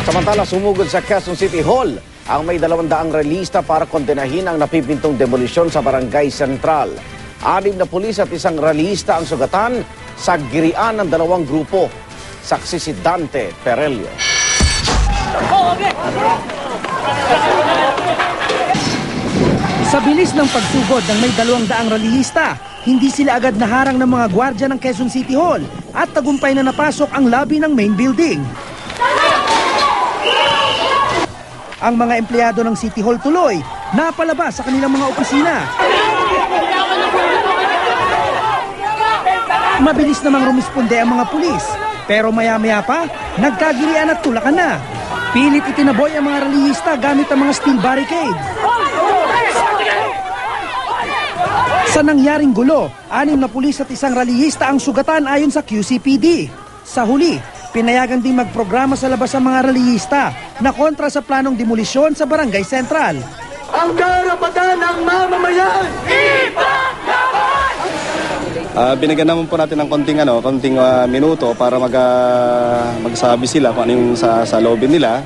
Samantala, sumugod sa Quezon City Hall ang may 200 relista para kondenahin ang napipintong demolisyon sa Barangay Central. 6 na pulis at 1 relista ang sugatan sa girian ng 2 grupo. Saksi si Dante Perelio. Sa bilis ng pagsugod ng may 200 relihista, hindi sila agad naharang ng mga gwardya ng Quezon City Hall at tagumpay na napasok ang lobby ng main building. Ang mga empleyado ng City Hall tuloy napalabas sa kanilang mga opisina. Mabilis namang rumisponde ang mga pulis, pero maya-maya pa, nagkagirian at tulakan na. Pilit itinaboy ang mga relihista gamit ang mga steel barricades. Sa nangyaring gulo, 6 na pulis at 1 relihista ang sugatan ayon sa QCPD. Sa huli, pinayagan din magprograma sa labas ang mga relihista na kontra sa planong demolisyon sa Barangay Central. Ang karapatan ng mamamayan! Binigyan naman po natin ng konting minuto para magsabi sila kung ano yung sa lobby nila.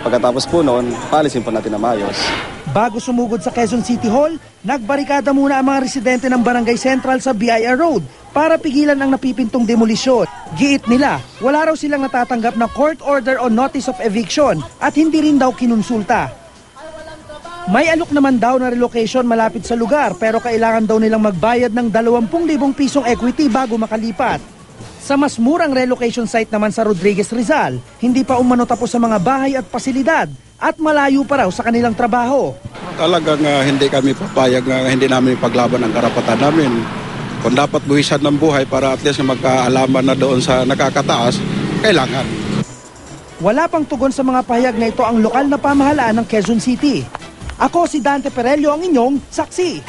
Pagkatapos po noon, palisin po natin na maayos. Bago sumugod sa Quezon City Hall, nagbarikada muna ang mga residente ng Barangay Central sa BIR Road para pigilan ang napipintong demolisyon. Giit nila, wala raw silang natatanggap na court order o notice of eviction at hindi rin daw kinonsulta. May alok naman daw na relocation malapit sa lugar pero kailangan daw nilang magbayad ng 20,000 pisong equity bago makalipat. Sa mas murang relocation site naman sa Rodriguez Rizal, hindi pa umano tapos sa mga bahay at pasilidad at malayo pa raw sa kanilang trabaho. Talagang hindi kami papayag na hindi namin paglaban ang karapatan namin. Kung dapat buwisan ng buhay para at least magkaalaman na doon sa nakakataas, kailangan. Wala pang tugon sa mga pahayag na ito ang lokal na pamahalaan ng Quezon City. Ako si Dante Perelio, ang inyong saksi.